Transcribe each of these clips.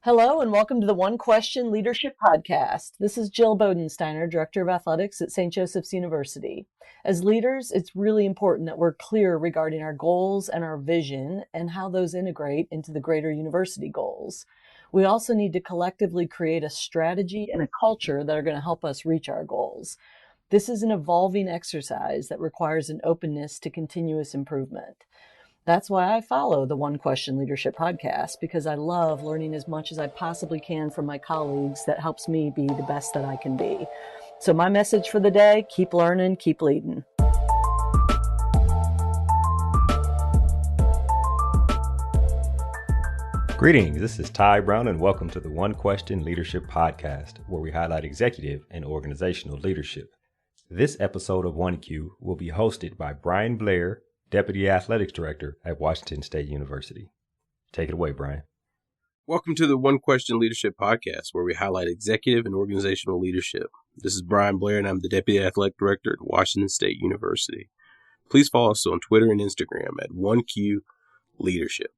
Hello and welcome to the One Question Leadership Podcast. This is Jill Bodensteiner, Director of Athletics at St. Joseph's University. As leaders, it's really important that we're clear regarding our goals and our vision and how those integrate into the greater university goals. We also need to collectively create a strategy and a culture that are going to help us reach our goals. This is an evolving exercise that requires an openness to continuous improvement. That's why I follow the One Question Leadership Podcast, because I love learning as much as I possibly can from my colleagues. That helps me be the best that I can be. So my message for the day, keep learning, keep leading. Greetings, this is Ty Brown and welcome to the One Question Leadership Podcast, where we highlight executive and organizational leadership. This episode of 1Q will be hosted by Brian Blair, Deputy Athletics Director at Washington State University. Take it away, Brian. Welcome to the One Question Leadership Podcast, where we highlight executive and organizational leadership. This is Brian Blair, and I'm the Deputy Athletic Director at Washington State University. Please follow us on Twitter and Instagram at 1Q Leadership.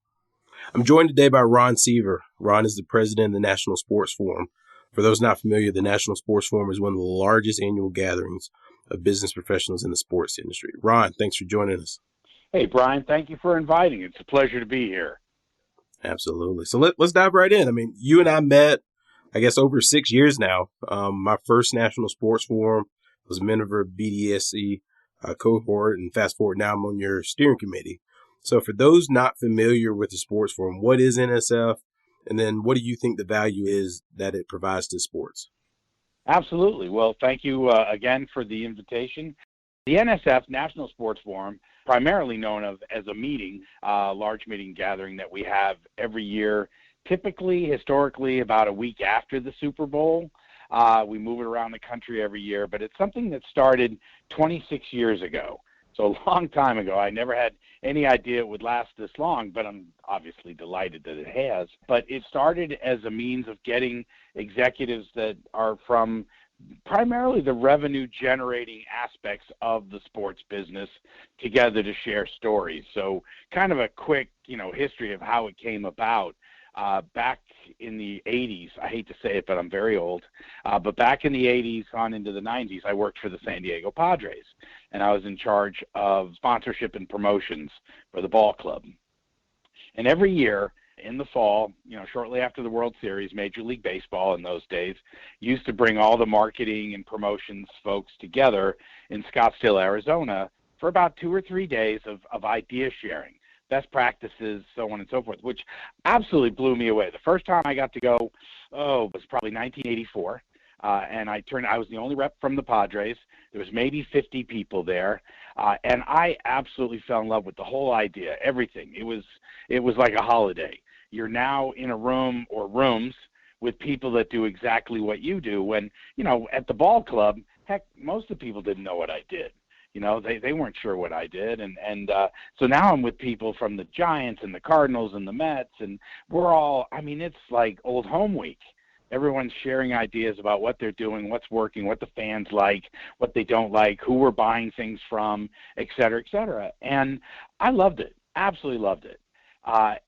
I'm joined today by Ron Seaver. Ron is the president of the National Sports Forum. For those not familiar, the National Sports Forum is one of the largest annual gatherings of business professionals in the sports industry. Ron, thanks for joining us. Hey, Brian, thank you for inviting. It's a pleasure to be here. Absolutely. So let's dive right in. I mean, you and I met, I guess, over 6 years now. My first National Sports Forum was a member of BDSC cohort, and fast forward now I'm on your steering committee. So for those not familiar with the Sports Forum, what is NSF? And then what do you think the value is that it provides to sports? Absolutely. Well, thank you again for the invitation. The NSF, National Sports Forum, primarily known as a meeting, large meeting gathering that we have every year, typically, historically, about a week after the Super Bowl. We move it around the country every year, but it's something that started 26 years ago. So a long time ago. I never had any idea it would last this long, but I'm obviously delighted that it has. But it started as a means of getting executives that are from primarily the revenue-generating aspects of the sports business together to share stories. So kind of a quick, history of how it came about. Back in the 80s, I hate to say it, but I'm very old, but back in the 80s on into the 90s, I worked for the San Diego Padres, and I was in charge of sponsorship and promotions for the ball club. And every year, in the fall, shortly after the World Series, Major League Baseball in those days used to bring all the marketing and promotions folks together in Scottsdale, Arizona for about 2 or 3 days of idea sharing, best practices, so on and so forth, which absolutely blew me away. The first time I got to go, was probably 1984. And I was the only rep from the Padres. There was maybe 50 people there. And I absolutely fell in love with the whole idea, everything. It was like a holiday. You're now in a room or rooms with people that do exactly what you do when, at the ball club, heck, most of the people didn't know what I did. They weren't sure what I did. And so now I'm with people from the Giants and the Cardinals and the Mets, and we're all, it's like old home week. Everyone's sharing ideas about what they're doing, what's working, what the fans like, what they don't like, who we're buying things from, et cetera, et cetera. And I loved it, absolutely loved it.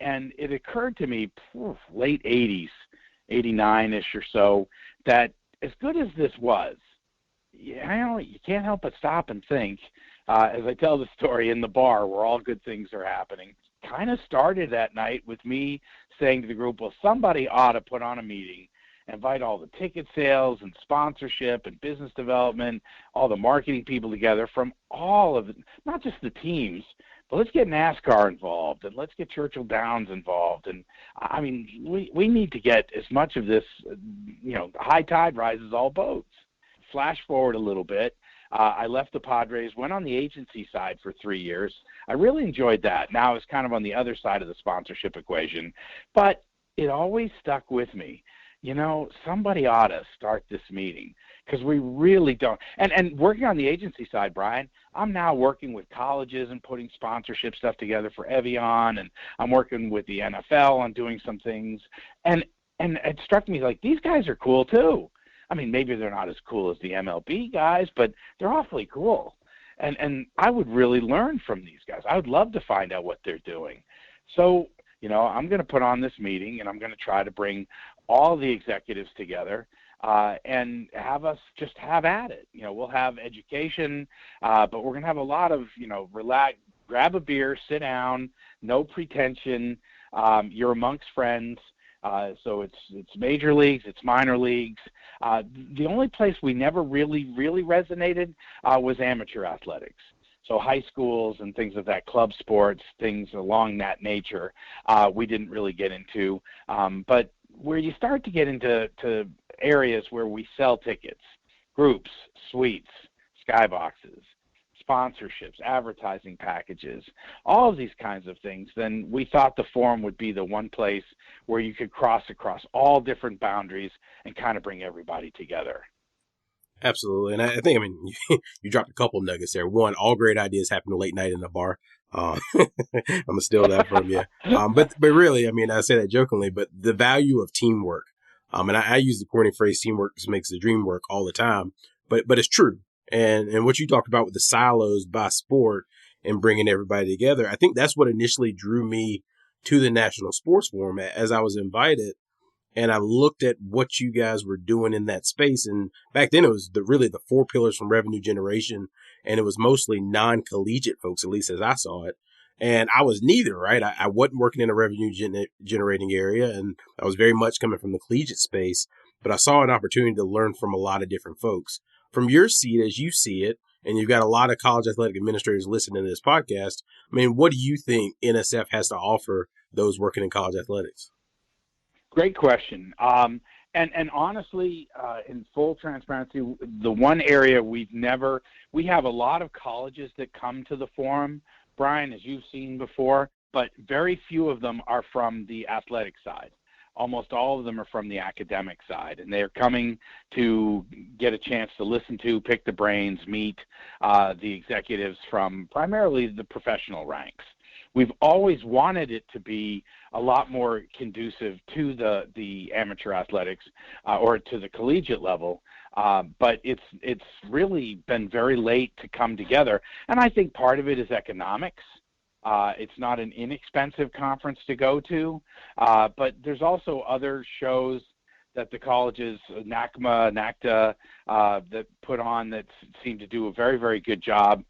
And it occurred to me, late 80s, 89-ish or so, that as good as this was, you can't help but stop and think, as I tell the story in the bar where all good things are happening, kind of started that night with me saying to the group, well, somebody ought to put on a meeting, invite all the ticket sales and sponsorship and business development, all the marketing people together from all of it, not just the teams, but let's get NASCAR involved and let's get Churchill Downs involved. And we need to get as much of this, high tide rises all boats. Flash forward a little bit. I left the Padres, went on the agency side for 3 years. I really enjoyed that. Now it's kind of on the other side of the sponsorship equation, but it always stuck with me. Somebody ought to start this meeting because we really don't. And working on the agency side, Brian, I'm now working with colleges and putting sponsorship stuff together for Evian, and I'm working with the NFL on doing some things. And it struck me like these guys are cool too. Maybe they're not as cool as the MLB guys, but they're awfully cool. And I would really learn from these guys. I would love to find out what they're doing. So I'm going to put on this meeting and I'm going to try to bring all the executives together and have us just have at it. We'll have education, but we're going to have a lot of, relax, grab a beer, sit down, no pretension. You're amongst friends. So it's major leagues, it's minor leagues. The only place we never really resonated was amateur athletics. So high schools and things of that, club sports, things along that nature, we didn't really get into. But where you start to get into areas where we sell tickets, groups, suites, skyboxes, sponsorships, advertising packages, all of these kinds of things, then we thought the forum would be the one place where you could cross across all different boundaries and kind of bring everybody together. Absolutely. And I think, you dropped a couple nuggets there. One, all great ideas happen late night in a bar. I'm going to steal that from you. But really, I say that jokingly, but the value of teamwork. And I use the corny phrase, teamwork just makes the dream work all the time, but it's true. And what you talked about with the silos by sport and bringing everybody together, I think that's what initially drew me to the National Sports Forum as I was invited. And I looked at what you guys were doing in that space. And back then it was really the 4 pillars from revenue generation. And it was mostly non-collegiate folks, at least as I saw it. And I was neither, right? I wasn't working in a revenue generating area, and I was very much coming from the collegiate space, but I saw an opportunity to learn from a lot of different folks. From your seat, as you see it, and you've got a lot of college athletic administrators listening to this podcast, what do you think NSF has to offer those working in college athletics? Great question. And honestly, in full transparency, the one area we have a lot of colleges that come to the forum, Brian, as you've seen before, but very few of them are from the athletic side. Almost all of them are from the academic side, and they're coming to get a chance to listen to, pick the brains, meet the executives from primarily the professional ranks. We've always wanted it to be a lot more conducive to the amateur athletics or to the collegiate level, but it's really been very late to come together. And I think part of it is economics. It's not an inexpensive conference to go to, but there's also other shows that the colleges, NACMA, NACTA, that put on that seem to do a very, very good job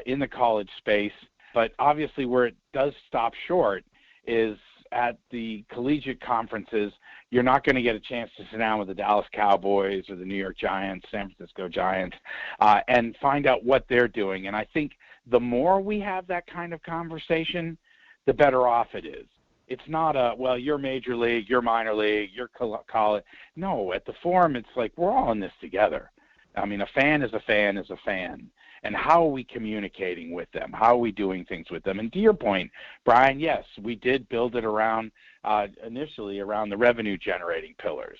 in the college space. But obviously where it does stop short is at the collegiate conferences. You're not going to get a chance to sit down with the Dallas Cowboys or the New York Giants, San Francisco Giants, and find out what they're doing. And I think the more we have that kind of conversation, the better off it is. It's not you're major league, you're minor league, you're college. No, at the forum, it's like we're all in this together. A fan is a fan is a fan. And how are we communicating with them? How are we doing things with them? And to your point, Brian, yes, we did build it around initially around the revenue generating pillars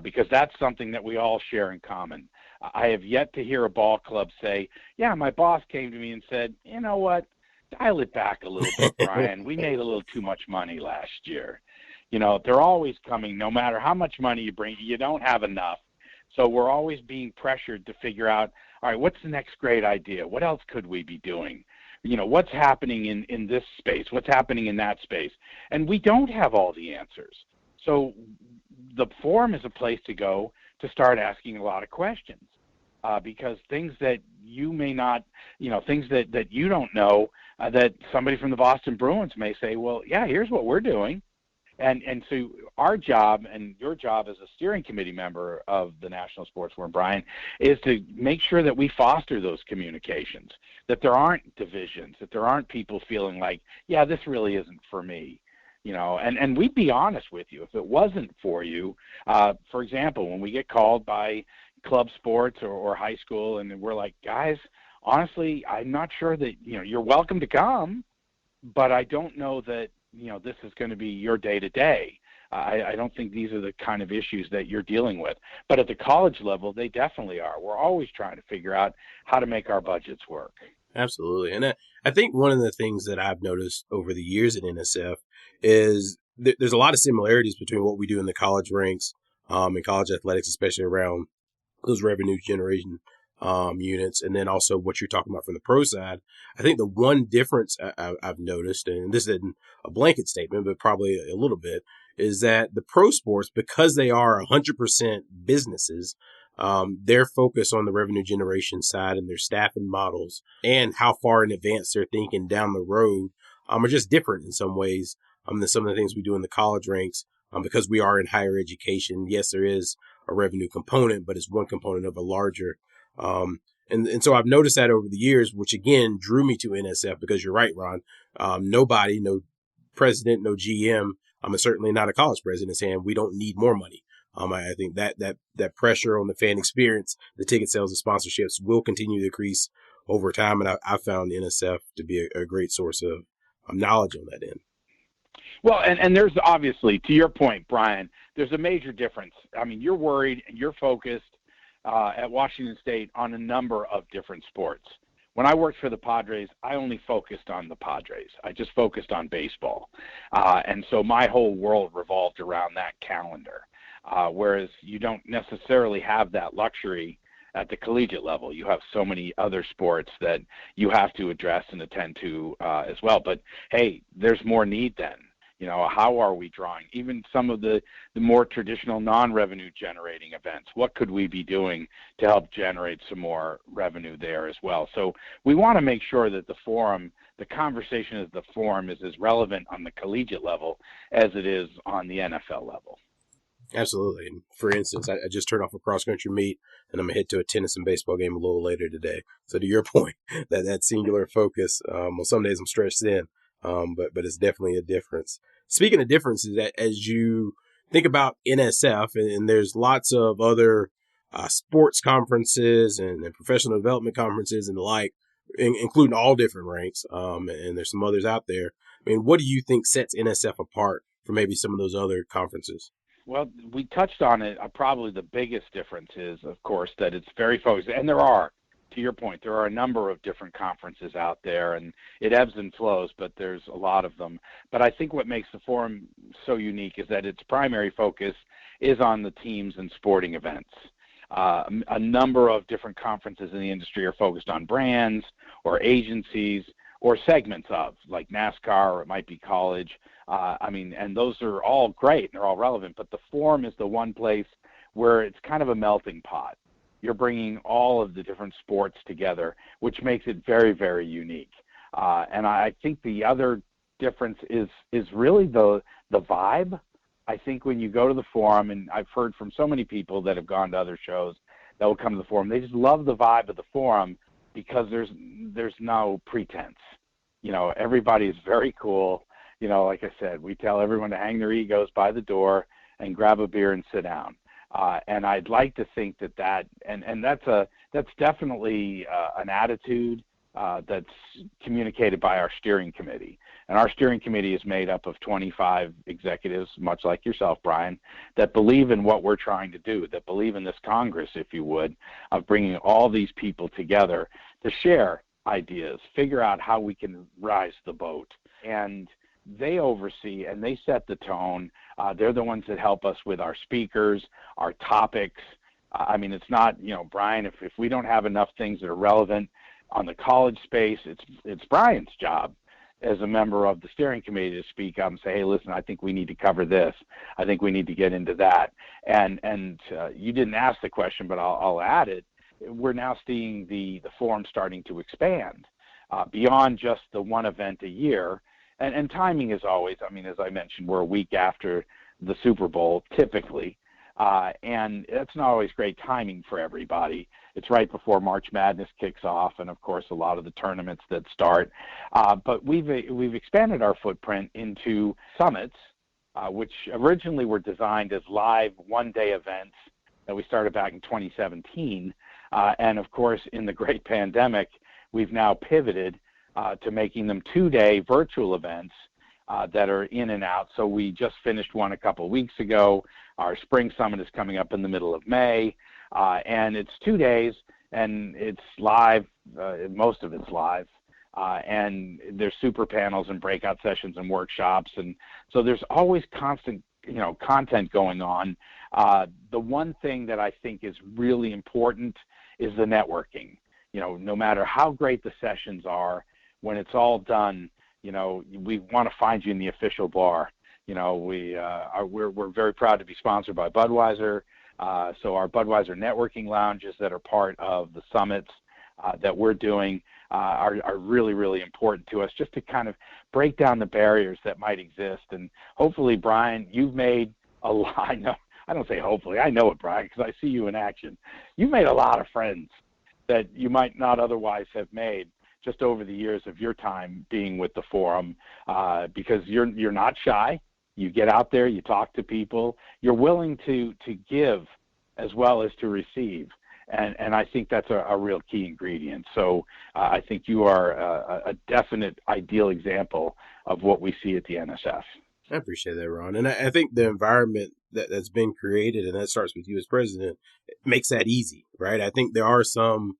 because that's something that we all share in common. I have yet to hear a ball club say, yeah, my boss came to me and said, you know what, dial it back a little bit, Brian. We made a little too much money last year. They're always coming, no matter how much money you bring, you don't have enough. So we're always being pressured to figure out, all right, what's the next great idea? What else could we be doing? What's happening in this space? What's happening in that space? And we don't have all the answers. So the forum is a place to go to start asking a lot of questions because things that you may not, things that you don't know, that somebody from the Boston Bruins may say, well, yeah, here's what we're doing. And so our job and your job as a steering committee member of the National Sports Forum, Brian, is to make sure that we foster those communications, that there aren't divisions, that there aren't people feeling like, yeah, this really isn't for me. And we'd be honest with you. If it wasn't for you, for example, when we get called by club sports or high school and we're like, guys, honestly, I'm not sure that, you're welcome to come, but I don't know that, this is going to be your day-to-day. I don't think these are the kind of issues that you're dealing with. But at the college level, they definitely are. We're always trying to figure out how to make our budgets work. Absolutely. And I think one of the things that I've noticed over the years at NSF is there's a lot of similarities between what we do in the college ranks and college athletics, especially around those revenue generation units, and then also what you're talking about from the pro side. I think the one difference I've noticed, and this isn't a blanket statement, but probably a little bit, is that the pro sports, because they are 100% businesses, their focus on the revenue generation side and their staffing models and how far in advance they're thinking down the road are just different in some ways than some of the things we do in the college ranks. Because we are in higher education, yes, there is a revenue component, but it's one component of a larger. And so I've noticed that over the years, which again drew me to NSF, because you're right, Ron. Nobody, no president, no GM, and certainly not a college president, saying we don't need more money. I think that pressure on the fan experience, the ticket sales and sponsorships will continue to increase over time. And I found NSF to be a great source of knowledge on that end. Well, and there's obviously, to your point, Brian, there's a major difference. I mean, you're worried and you're focused at Washington State on a number of different sports. When I worked for the Padres, I only focused on the Padres. I just focused on baseball. And so my whole world revolved around that calendar, whereas you don't necessarily have that luxury at the collegiate level. You have so many other sports that you have to address and attend to as well. But, hey, there's more need then. You know, how are we drawing? Even some of the more traditional non-revenue generating events, what could we be doing to help generate some more revenue there as well? So we want to make sure that the forum, the conversation of the forum, is as relevant on the collegiate level as it is on the NFL level. Absolutely. And for instance, I just turned off a cross-country meet, and I'm going to head to a tennis and baseball game a little later today. So to your point, that singular focus, well, some days I'm stretched thin, but it's definitely a difference. Speaking of differences, that as you think about NSF, and there's lots of other sports conferences and professional development conferences and the like, including all different ranks, and there's some others out there. I mean, what do you think sets NSF apart from maybe some of those other conferences? Well, we touched on it. Probably the biggest difference is, of course, that it's very focused. And there are, to your point, there are a number of different conferences out there, and it ebbs and flows, but there's a lot of them. But I think what makes the forum so unique is that its primary focus is on the teams and sporting events. A number of different conferences in the industry are focused on brands or agencies or segments of, like NASCAR, or it might be college. And those are all great and they're all relevant, but the forum is the one place where it's kind of a melting pot. You're bringing all of the different sports together, which makes it very, very unique. And I think the other difference is really the vibe. I think when you go to the forum, and I've heard from so many people that have gone to other shows that will come to the forum, they just love the vibe of the forum because there's no pretense. You know, everybody is very cool. You know, like I said, we tell everyone to hang their egos by the door and grab a beer and sit down. And I'd like to think that that's definitely an attitude that's communicated by our steering committee. And our steering committee is made up of 25 executives, much like yourself, Brian, that believe in what we're trying to do, that believe in this Congress, if you would, of bringing all these people together to share ideas, figure out how we can rise the boat. And they oversee and they set the tone. They're the ones that help us with our speakers, our topics. It's not, Brian, if we don't have enough things that are relevant on the college space, it's Brian's job as a member of the steering committee to speak up and say, hey, listen, I think we need to cover this. I think we need to get into that. And you didn't ask the question, but I'll add it. We're now seeing the forum starting to expand beyond just the one event a year. And timing is always, as I mentioned, we're a week after the Super Bowl, typically. And it's not always great timing for everybody. It's right before March Madness kicks off, and of course a lot of the tournaments that start. But we've expanded our footprint into summits, which originally were designed as live one-day events that we started back in 2017. And of course, in the great pandemic, we've now pivoted to making them two-day virtual events that are in and out. So we just finished one a couple of weeks ago. Our spring summit is coming up in the middle of May, and it's 2 days, and it's live. Most of it's live, and there's super panels and breakout sessions and workshops, and so there's always constant, content going on. The one thing that I think is really important is the networking. No matter how great the sessions are, when it's all done, we want to find you in the official bar. We're very proud to be sponsored by Budweiser. So our Budweiser networking lounges that are part of the summits that we're doing are really, really important to us, just to kind of break down the barriers that might exist. And hopefully, Brian, you've made a lot. I don't say hopefully. I know it, Brian, because I see you in action. You've made a lot of friends that you might not otherwise have made just over the years of your time being with the forum, because you're not shy. You get out there, you talk to people, you're willing to give as well as to receive. And I think that's a real key ingredient. So I think you are a definite ideal example of what we see at the NSF. I appreciate that, Ron. And I think the environment that's been created, and that starts with you as president, makes that easy, right? I think there are some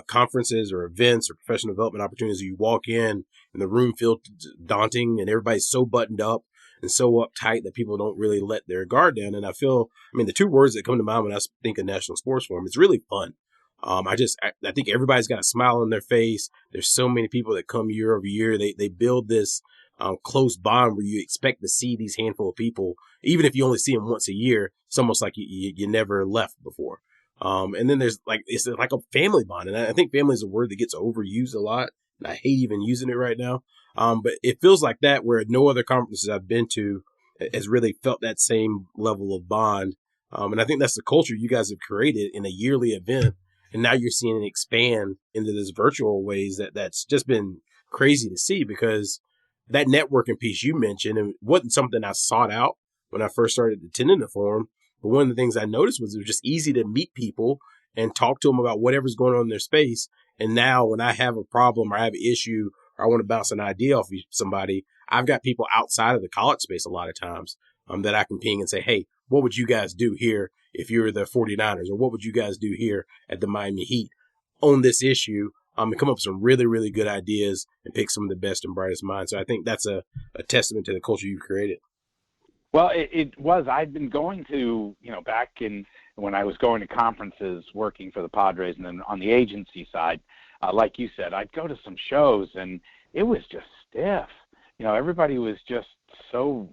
conferences or events or professional development opportunities you walk in and the room feels daunting and everybody's so buttoned up and so uptight that people don't really let their guard down. And the two words that come to mind when I think of National Sports Forum, it's really fun. I think everybody's got a smile on their face. There's so many people that come year over year. They build this close bond where you expect to see these handful of people, even if you only see them once a year. It's almost like you never left before. And then it's like a family bond. And I think family is a word that gets overused a lot. And I hate even using it right now. But it feels like that, where no other conferences I've been to has really felt that same level of bond. And I think that's the culture you guys have created in a yearly event. And now you're seeing it expand into this virtual ways that's just been crazy to see, because that networking piece you mentioned, it wasn't something I sought out when I first started attending the forum. But one of the things I noticed was it was just easy to meet people and talk to them about whatever's going on in their space. And now when I have a problem or I have an issue or I want to bounce an idea off of somebody, I've got people outside of the college space a lot of times that I can ping and say, hey, what would you guys do here if you're the 49ers? Or what would you guys do here at the Miami Heat on this issue? And come up with some really, really good ideas and pick some of the best and brightest minds. So I think that's a testament to the culture you've created. Well, it was. I'd been going to, back in when I was going to conferences working for the Padres, and then on the agency side, like you said, I'd go to some shows and it was just stiff. Everybody was just so,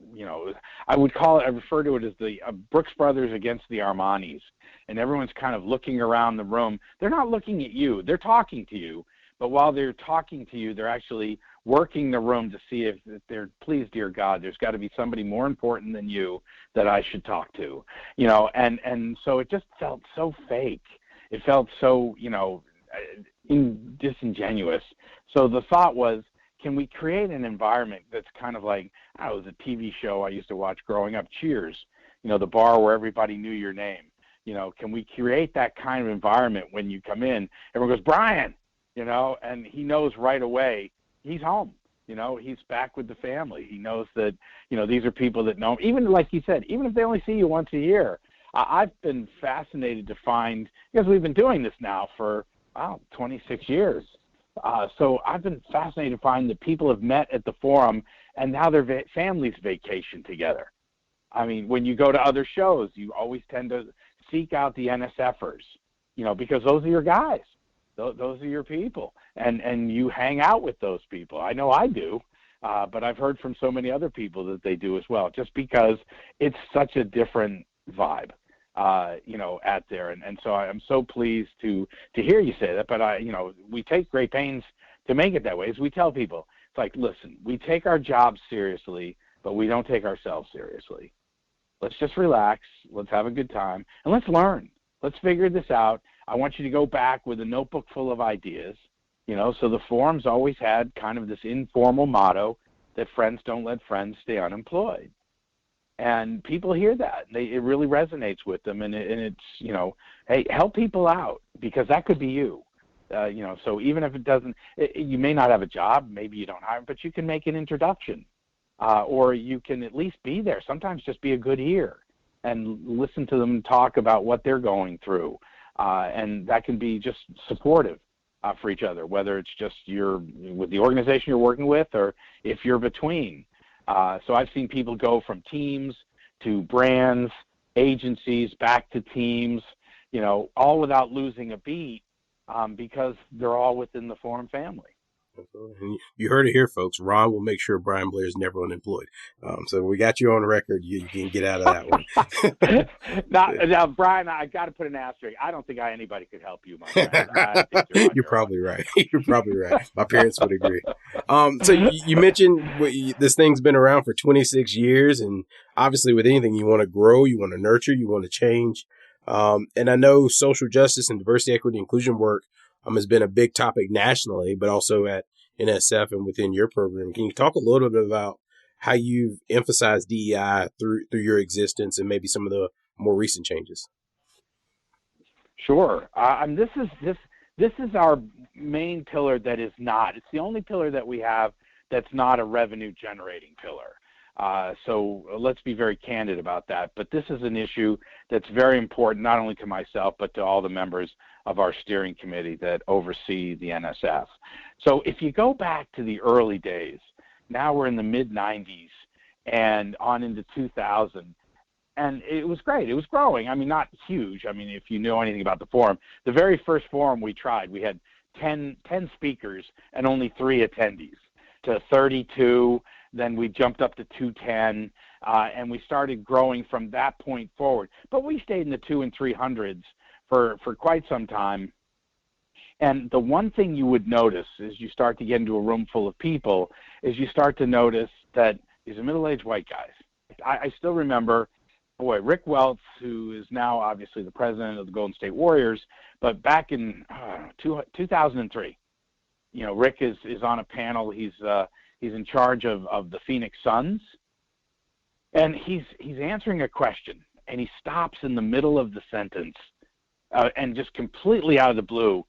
I refer to it as the Brooks Brothers against the Armanis. And everyone's kind of looking around the room. They're not looking at you. They're talking to you. But while they're talking to you, they're actually working the room to see if they're, please, dear God, there's got to be somebody more important than you that I should talk to. And so it just felt so fake. It felt so, disingenuous. So the thought was, can we create an environment that's kind of like, it was a TV show I used to watch growing up, Cheers, the bar where everybody knew your name. Can we create that kind of environment when you come in? Everyone goes, Brian, and he knows right away he's home. He's back with the family. He knows that, these are people that know him. Even like you said, even if they only see you once a year. I've been fascinated to find, because we've been doing this now for, 26 years. So I've been fascinated to find that people have met at the forum and now their families vacation together. I mean, when you go to other shows, you always tend to seek out the NSFers, because those are your guys. Those are your people. And you hang out with those people. I know I do, but I've heard from so many other people that they do as well, just because it's such a different vibe, at there. And so I'm so pleased to hear you say that, but we take great pains to make it that way. As we tell people, it's like, listen, we take our jobs seriously, but we don't take ourselves seriously. Let's just relax. Let's have a good time, and let's learn. Let's figure this out. I want you to go back with a notebook full of ideas. So the forum's always had kind of this informal motto that friends don't let friends stay unemployed. And people hear that. It really resonates with them, and it's, hey, help people out, because that could be you. So even if it doesn't, you may not have a job, maybe you don't hire, but you can make an introduction. Or you can at least be there. Sometimes just be a good ear and listen to them talk about what they're going through. And that can be just supportive for each other, whether it's just you're with the organization you're working with or if you're between. So I've seen people go from teams to brands, agencies, back to teams, all without losing a beat, because they're all within the forum family. And you heard it here, folks. Ron will make sure Brian Blair is never unemployed. So we got you on record. You can get out of that one. now, Brian, I got to put an asterisk. I don't think anybody could help you, my friend. I think you're on You're your probably own. right. You're probably right. My parents would agree. So you mentioned this thing's been around for 26 years, and obviously with anything you want to grow, you want to nurture, you want to change. And I know social justice and diversity, equity, inclusion work has been a big topic nationally, but also at NSF and within your program. Can you talk a little bit about how you've emphasized DEI through your existence and maybe some of the more recent changes? Sure. This is our main pillar that is not. It's the only pillar that we have that's not a revenue generating pillar. So let's be very candid about that. But this is an issue that's very important, not only to myself, but to all the members of our steering committee that oversee the NSF. So if you go back to the early days, now we're in the mid-90s and on into 2000, and it was great. It was growing. I mean, not huge. I mean, if you know anything about the forum, the very first forum we tried, we had 10 speakers and only 3 attendees, to 32. Then we jumped up to 210, and we started growing from that point forward. But we stayed in the 200 and 300s for quite some time. And the one thing you would notice as you start to get into a room full of people is you start to notice that these are middle-aged white guys. I still remember, Rick Welts, who is now obviously the president of the Golden State Warriors, but back in 2003, Rick is on a panel. He's in charge of the Phoenix Suns, and he's answering a question, and he stops in the middle of the sentence, and just completely out of the blue,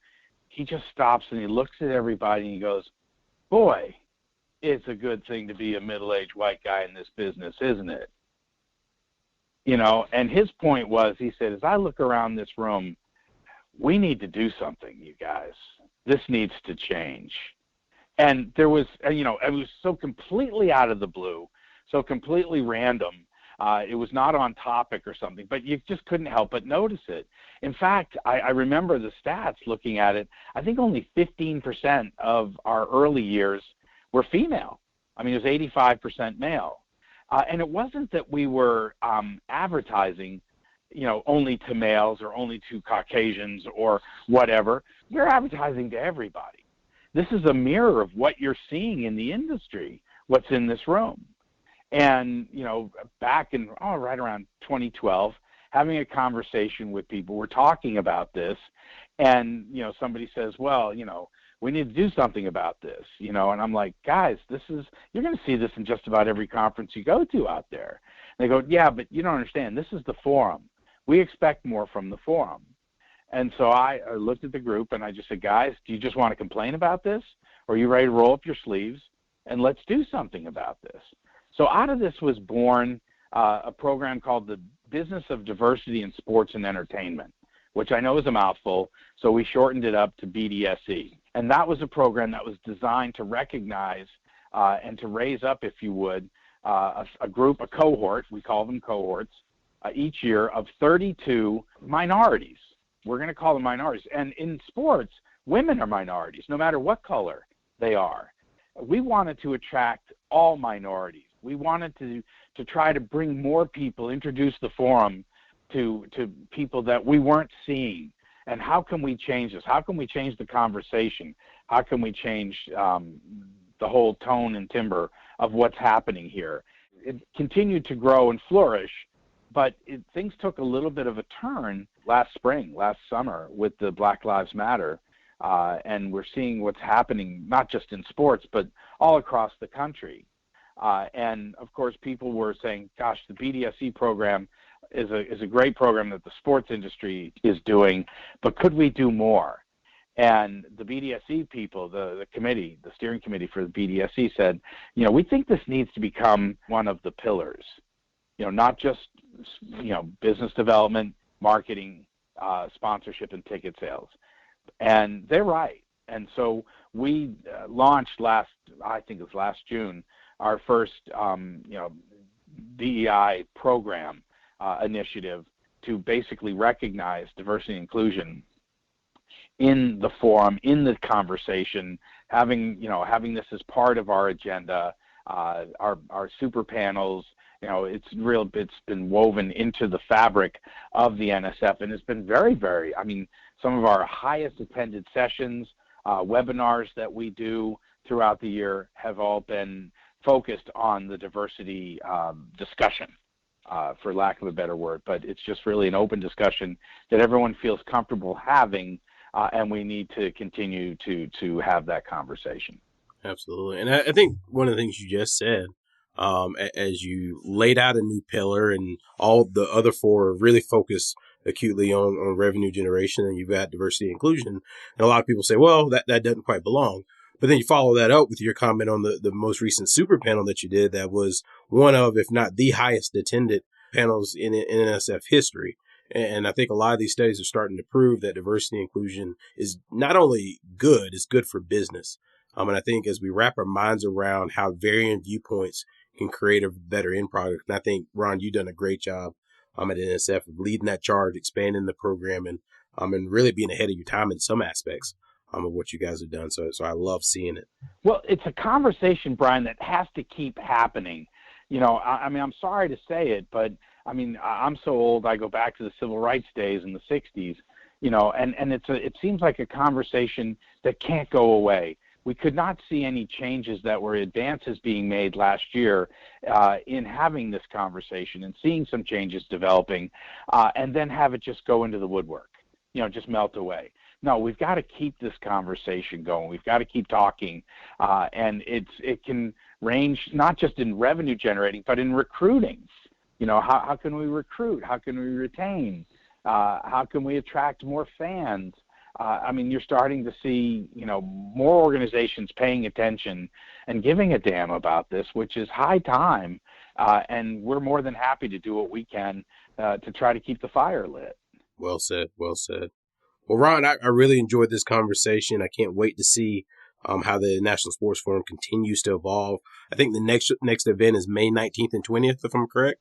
he just stops and he looks at everybody and he goes, "Boy, it's a good thing to be a middle-aged white guy in this business, isn't it?" And his point was, he said, as I look around this room, we need to do something, you guys. This needs to change. And there was, it was so completely out of the blue, so completely random. It was not on topic or something, but you just couldn't help but notice it. In fact, I remember the stats looking at it. I think only 15% of our early years were female. I mean, it was 85% male. And it wasn't that we were advertising, only to males or only to Caucasians or whatever. We're advertising to everybody. This is a mirror of what you're seeing in the industry, what's in this room. And, back in, right around 2012, having a conversation with people, we're talking about this, and, somebody says, well, we need to do something about this, and I'm like, guys, you're going to see this in just about every conference you go to out there. And they go, yeah, but you don't understand. This is the forum. We expect more from the forum. And so I looked at the group and I just said, guys, do you just want to complain about this? Or are you ready to roll up your sleeves and let's do something about this? So out of this was born a program called the Business of Diversity in Sports and Entertainment, which I know is a mouthful, so we shortened it up to BDSE. And that was a program that was designed to recognize and to raise up, if you would, a cohort, we call them cohorts, each year of 32 minorities. We're going to call them minorities. And in sports, women are minorities, no matter what color they are. We wanted to attract all minorities. We wanted to try to bring more people, introduce the forum to people that we weren't seeing. And how can we change this? How can we change the conversation? How can we change the whole tone and timbre of what's happening here? It continued to grow and flourish, but things took a little bit of a turn last summer with the Black Lives Matter. And we're seeing what's happening, not just in sports, but all across the country. And of course, people were saying, gosh, the BDSE program is a great program that the sports industry is doing, but could we do more? And the BDSE people, the committee, the steering committee for the BDSE said, we think this needs to become one of the pillars, not just, business development, marketing, sponsorship, and ticket sales. And they're right. And so we launched last June, our first, DEI program initiative to basically recognize diversity and inclusion in the forum, in the conversation, having this as part of our agenda, our super panels. It's been woven into the fabric of the NSF, and it's been very, very, some of our highest attended sessions, webinars that we do throughout the year have all been focused on the diversity discussion, for lack of a better word. But it's just really an open discussion that everyone feels comfortable having, and we need to continue to have that conversation. Absolutely. And I think one of the things you just said, as you laid out a new pillar and all the other four really focus acutely on revenue generation, and you've got diversity and inclusion. And a lot of people say, well, that doesn't quite belong. But then you follow that up with your comment on the most recent super panel that you did. That was one of, if not the highest attended panels in NSF history. And I think a lot of these studies are starting to prove that diversity and inclusion is not only good, it's good for business. And I think as we wrap our minds around how varying viewpoints can create a better end product, and I think, Ron, you've done a great job at NSF of leading that charge, expanding the program, and really being ahead of your time in some aspects of what you guys have done. So I love seeing it. Well, it's a conversation, Brian, that has to keep happening. I'm sorry to say it, but I'm so old. I go back to the civil rights days in the '60s, and it seems like a conversation that can't go away. We could not see any changes that were advances being made last year in having this conversation and seeing some changes developing, and then have it just go into the woodwork, just melt away. No, we've got to keep this conversation going. We've got to keep talking, and it can range not just in revenue generating, but in recruiting. How can we recruit? How can we retain? How can we attract more fans? You're starting to see, more organizations paying attention and giving a damn about this, which is high time. And we're more than happy to do what we can to try to keep the fire lit. Well said. Well said. Well, Ron, I really enjoyed this conversation. I can't wait to see how the National Sports Forum continues to evolve. I think the next event is May 19th and 20th, if I'm correct.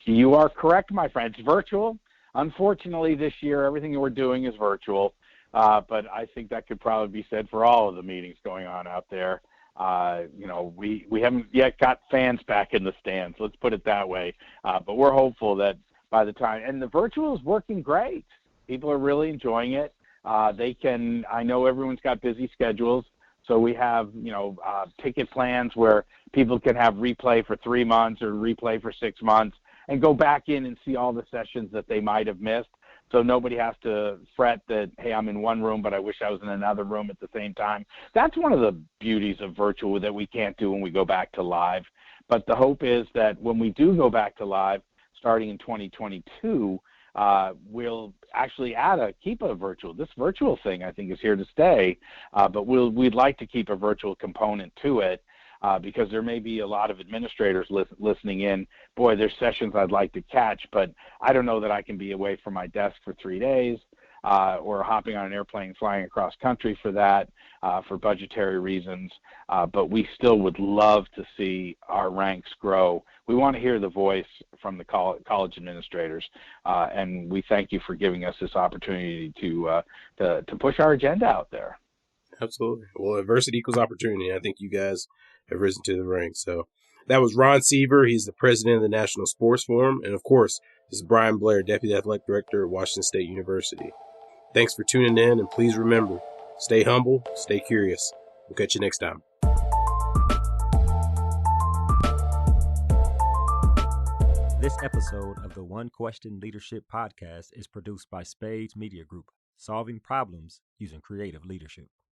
You are correct, my friend. It's virtual. Unfortunately, this year, everything that we're doing is virtual. But I think that could probably be said for all of the meetings going on out there. We haven't yet got fans back in the stands. Let's put it that way. But we're hopeful that by the time, and the virtual is working great. People are really enjoying it. I know everyone's got busy schedules. So we have, ticket plans where people can have replay for 3 months or replay for 6 months and go back in and see all the sessions that they might have missed. So nobody has to fret that, hey, I'm in one room, but I wish I was in another room at the same time. That's one of the beauties of virtual that we can't do when we go back to live. But the hope is that when we do go back to live, starting in 2022, we'll actually keep a virtual. This virtual thing, I think, is here to stay, but we'd like to keep a virtual component to it. Because there may be a lot of administrators listening in. Boy, there's sessions I'd like to catch, but I don't know that I can be away from my desk for 3 days or hopping on an airplane flying across country for that for budgetary reasons. But we still would love to see our ranks grow. We want to hear the voice from the college administrators, and we thank you for giving us this opportunity to push our agenda out there. Absolutely. Well, adversity equals opportunity. I think you guys have risen to the ranks. So that was Ron Seaver. He's the president of the National Sports Forum. And of course, this is Brian Blair, Deputy Athletic Director at Washington State University. Thanks for tuning in. And please remember, stay humble, stay curious. We'll catch you next time. This episode of the One Question Leadership Podcast is produced by Spades Media Group, solving problems using creative leadership.